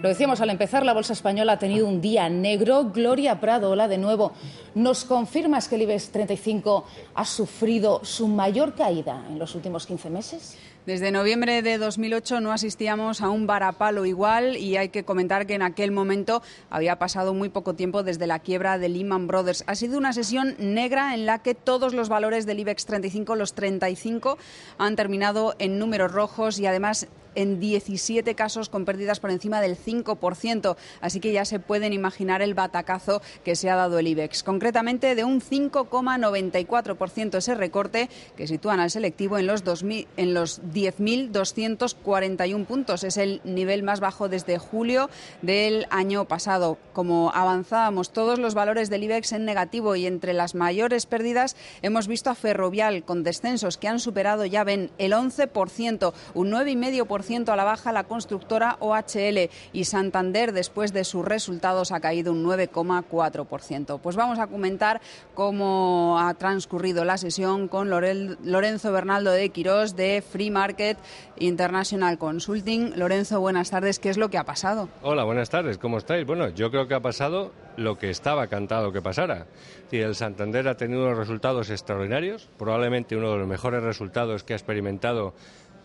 Lo decíamos al empezar, la bolsa española ha tenido un día negro. Gloria Prado, hola de nuevo. ¿Nos confirmas que el IBEX 35 ha sufrido su mayor caída en los últimos 15 meses? Desde noviembre de 2008 no asistíamos a un varapalo igual, y hay que comentar que en aquel momento había pasado muy poco tiempo desde la quiebra de Lehman Brothers. Ha sido una sesión negra en la que todos los valores del IBEX 35, los 35, han terminado en números rojos y además en 17 casos con pérdidas por encima del 5%, así que ya se pueden imaginar el batacazo que se ha dado el IBEX, concretamente de un 5,94% ese recorte que sitúan al selectivo en los 10.241 puntos. Es el nivel más bajo desde julio del año pasado. Como avanzábamos, todos los valores del IBEX en negativo, y entre las mayores pérdidas hemos visto a Ferrovial con descensos que han superado, ya ven, el 11%, un 9,5% a la baja la constructora OHL, y Santander, después de sus resultados, ha caído un 9,4%. Pues vamos a comentar cómo ha transcurrido la sesión con Lorenzo Bernaldo de Quirós de Free Market International Consulting. Lorenzo, buenas tardes. ¿Qué es lo que ha pasado? Hola, buenas tardes. ¿Cómo estáis? Bueno, yo creo que ha pasado lo que estaba cantado que pasara. Sí, el Santander ha tenido unos resultados extraordinarios, probablemente uno de los mejores resultados que ha experimentado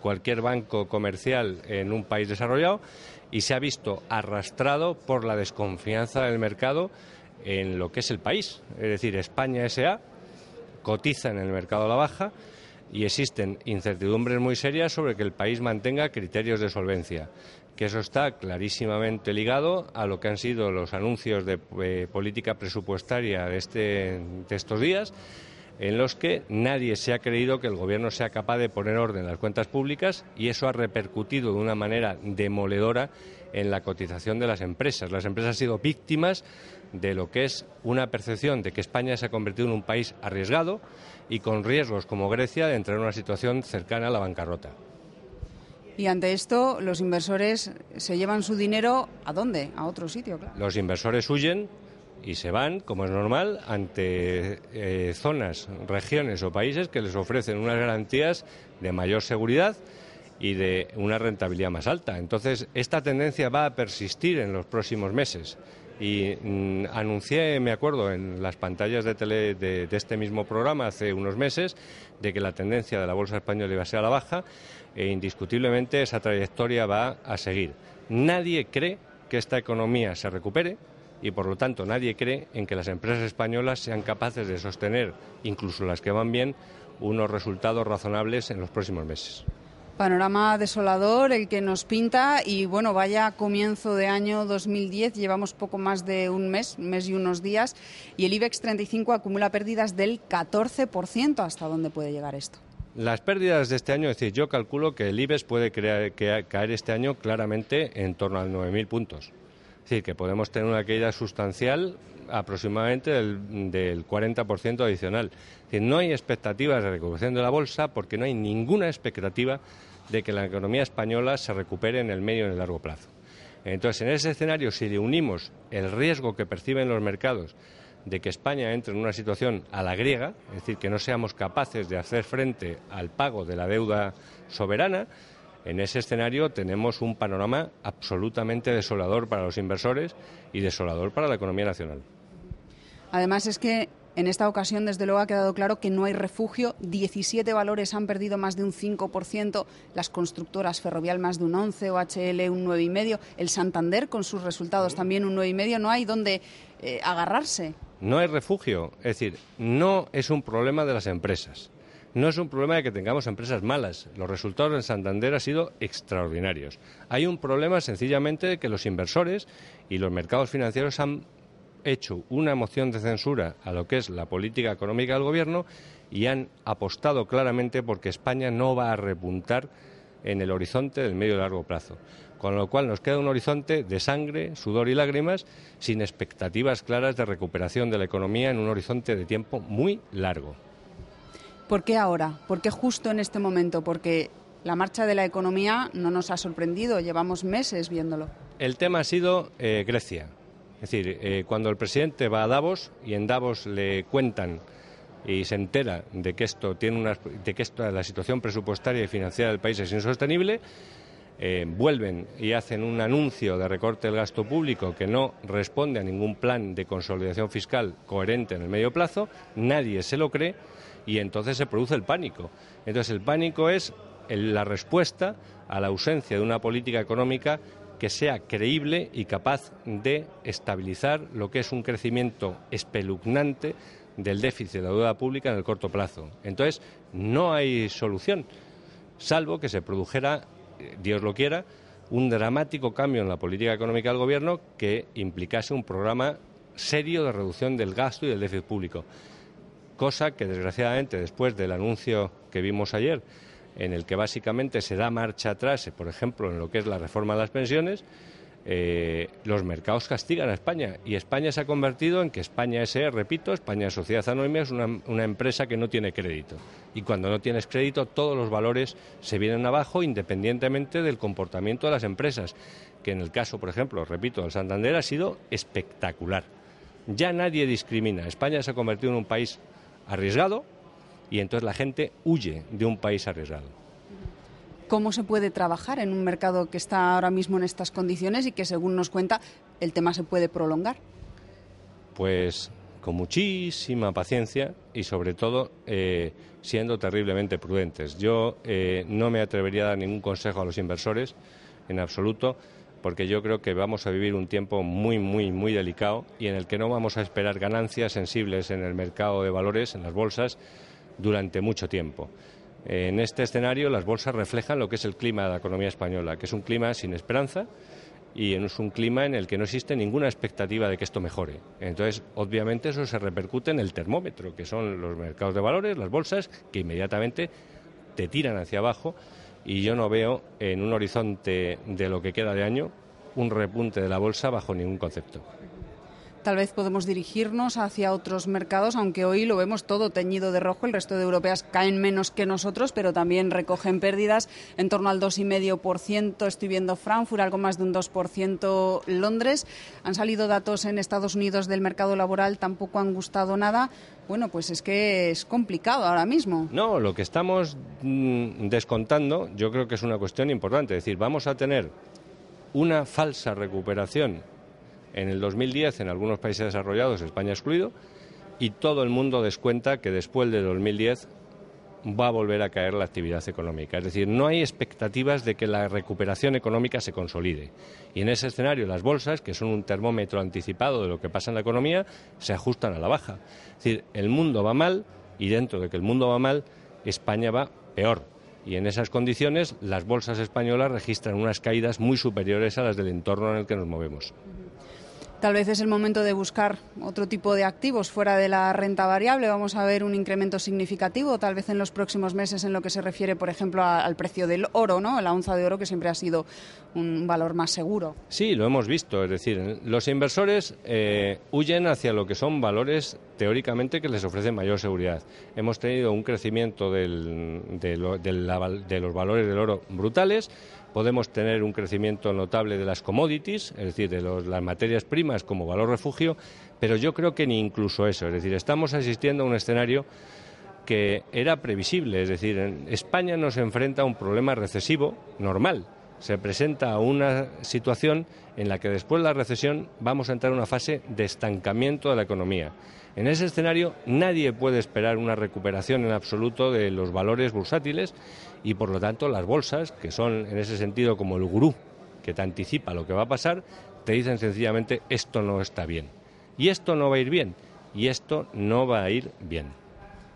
cualquier banco comercial en un país desarrollado, y se ha visto arrastrado por la desconfianza del mercado en lo que es el país. Es decir, España S.A. cotiza en el mercado a la baja y existen incertidumbres muy serias sobre que el país mantenga criterios de solvencia, que eso está clarísimamente ligado a lo que han sido los anuncios de política presupuestaria de estos días, en los que nadie se ha creído que el Gobierno sea capaz de poner orden en las cuentas públicas, y eso ha repercutido de una manera demoledora en la cotización de las empresas. Las empresas han sido víctimas de lo que es una percepción de que España se ha convertido en un país arriesgado y con riesgos, como Grecia, de entrar en una situación cercana a la bancarrota. Y ante esto, los inversores se llevan su dinero ¿a dónde? A otro sitio, claro. Los inversores huyen y se van, como es normal, ante zonas, regiones o países que les ofrecen unas garantías de mayor seguridad y de una rentabilidad más alta. Entonces, esta tendencia va a persistir en los próximos meses. Y anuncié, me acuerdo, en las pantallas de tele de este mismo programa hace unos meses, de que la tendencia de la bolsa española iba a ser a la baja, e indiscutiblemente esa trayectoria va a seguir. Nadie cree que esta economía se recupere, y por lo tanto nadie cree en que las empresas españolas sean capaces de sostener, incluso las que van bien, unos resultados razonables en los próximos meses. Panorama desolador el que nos pinta, y bueno, vaya comienzo de año 2010, llevamos poco más de un mes y unos días, y el IBEX 35 acumula pérdidas del 14%. ¿Hasta dónde puede llegar esto? Las pérdidas de este año, es decir, yo calculo que el IBEX puede caer este año claramente en torno a 9.000 puntos. Es decir, que podemos tener una caída sustancial aproximadamente del 40% adicional. Es decir, no hay expectativas de recuperación de la bolsa porque no hay ninguna expectativa de que la economía española se recupere en el medio y en el largo plazo. Entonces, en ese escenario, si le unimos el riesgo que perciben los mercados de que España entre en una situación a la griega, es decir, que no seamos capaces de hacer frente al pago de la deuda soberana, en ese escenario tenemos un panorama absolutamente desolador para los inversores y desolador para la economía nacional. Además, es que en esta ocasión, desde luego, ha quedado claro que no hay refugio. 17 valores han perdido más de un 5%, las constructoras Ferrovial más de un 11%, OHL un 9,5%, el Santander con sus resultados también un 9,5%. No hay dónde agarrarse. No hay refugio, es decir, no es un problema de las empresas. No es un problema de que tengamos empresas malas. Los resultados en Santander han sido extraordinarios. Hay un problema sencillamente de que los inversores y los mercados financieros han hecho una moción de censura a lo que es la política económica del Gobierno y han apostado claramente porque España no va a repuntar en el horizonte del medio y largo plazo. Con lo cual nos queda un horizonte de sangre, sudor y lágrimas, sin expectativas claras de recuperación de la economía en un horizonte de tiempo muy largo. ¿Por qué ahora? ¿Por qué justo en este momento? Porque la marcha de la economía no nos ha sorprendido, llevamos meses viéndolo. El tema ha sido Grecia. Es decir, cuando el presidente va a Davos y en Davos le cuentan y se entera de que la situación presupuestaria y financiera del país es insostenible, vuelven y hacen un anuncio de recorte del gasto público que no responde a ningún plan de consolidación fiscal coherente en el medio plazo, nadie se lo cree y entonces se produce el pánico. Entonces el pánico es la respuesta a la ausencia de una política económica que sea creíble y capaz de estabilizar lo que es un crecimiento espeluznante del déficit de la deuda pública en el corto plazo. Entonces no hay solución, salvo que se produjera, Dios lo quiera, un dramático cambio en la política económica del Gobierno que implicase un programa serio de reducción del gasto y del déficit público. Cosa que, desgraciadamente, después del anuncio que vimos ayer, en el que básicamente se da marcha atrás, por ejemplo, en lo que es la reforma de las pensiones, los mercados castigan a España. Y España se ha convertido en que España S.E., repito, España Sociedad Anónima, es una empresa que no tiene crédito. Y cuando no tienes crédito, todos los valores se vienen abajo, independientemente del comportamiento de las empresas, que en el caso, por ejemplo, repito, del Santander ha sido espectacular. Ya nadie discrimina. España se ha convertido en un país arriesgado y entonces la gente huye de un país arriesgado. ¿Cómo se puede trabajar en un mercado que está ahora mismo en estas condiciones y que, según nos cuenta, el tema se puede prolongar? Pues con muchísima paciencia y, sobre todo, siendo terriblemente prudentes. Yo no me atrevería a dar ningún consejo a los inversores, en absoluto, porque yo creo que vamos a vivir un tiempo muy, muy, muy delicado y en el que no vamos a esperar ganancias sensibles en el mercado de valores, en las bolsas, durante mucho tiempo. En este escenario las bolsas reflejan lo que es el clima de la economía española, que es un clima sin esperanza y es un clima en el que no existe ninguna expectativa de que esto mejore. Entonces, obviamente, eso se repercute en el termómetro, que son los mercados de valores, las bolsas, que inmediatamente te tiran hacia abajo y yo no veo en un horizonte de lo que queda de año un repunte de la bolsa bajo ningún concepto. Tal vez podemos dirigirnos hacia otros mercados, aunque hoy lo vemos todo teñido de rojo. El resto de europeas caen menos que nosotros, pero también recogen pérdidas en torno al 2,5%. Estoy viendo Frankfurt, algo más de un 2% Londres. Han salido datos en Estados Unidos del mercado laboral, tampoco han gustado nada. Bueno, pues es que es complicado ahora mismo. No, lo que estamos descontando yo creo que es una cuestión importante. Es decir, vamos a tener una falsa recuperación en el 2010 en algunos países desarrollados, España excluido, y todo el mundo descuenta que después de 2010 va a volver a caer la actividad económica. Es decir, no hay expectativas de que la recuperación económica se consolide. Y en ese escenario las bolsas, que son un termómetro anticipado de lo que pasa en la economía, se ajustan a la baja. Es decir, el mundo va mal y dentro de que el mundo va mal, España va peor. Y en esas condiciones las bolsas españolas registran unas caídas muy superiores a las del entorno en el que nos movemos. Tal vez es el momento de buscar otro tipo de activos fuera de la renta variable. Vamos a ver un incremento significativo, tal vez en los próximos meses, en lo que se refiere, por ejemplo, al precio del oro, ¿no? La onza de oro, que siempre ha sido un valor más seguro. Sí, lo hemos visto. Es decir, los inversores huyen hacia lo que son valores teóricamente que les ofrecen mayor seguridad. Hemos tenido un crecimiento de los valores del oro brutales. Podemos tener un crecimiento notable de las commodities, es decir, de las materias primas como valor refugio, pero yo creo que ni incluso eso. Es decir, estamos asistiendo a un escenario que era previsible. Es decir, España nos enfrenta a un problema recesivo normal. Se presenta a una situación en la que después de la recesión vamos a entrar en una fase de estancamiento de la economía. En ese escenario nadie puede esperar una recuperación en absoluto de los valores bursátiles y, por lo tanto, las bolsas, que son en ese sentido como el gurú que te anticipa lo que va a pasar, te dicen sencillamente esto no está bien. Y esto no va a ir bien. Y esto no va a ir bien.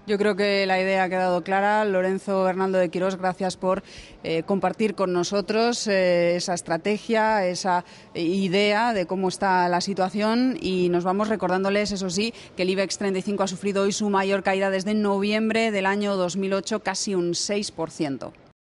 Yo creo que la idea ha quedado clara. Lorenzo Bernaldo de Quirós, gracias por compartir con nosotros esa estrategia, esa idea de cómo está la situación, y nos vamos recordándoles, eso sí, que el IBEX 35 ha sufrido hoy su mayor caída desde noviembre del año 2008, casi un 6%.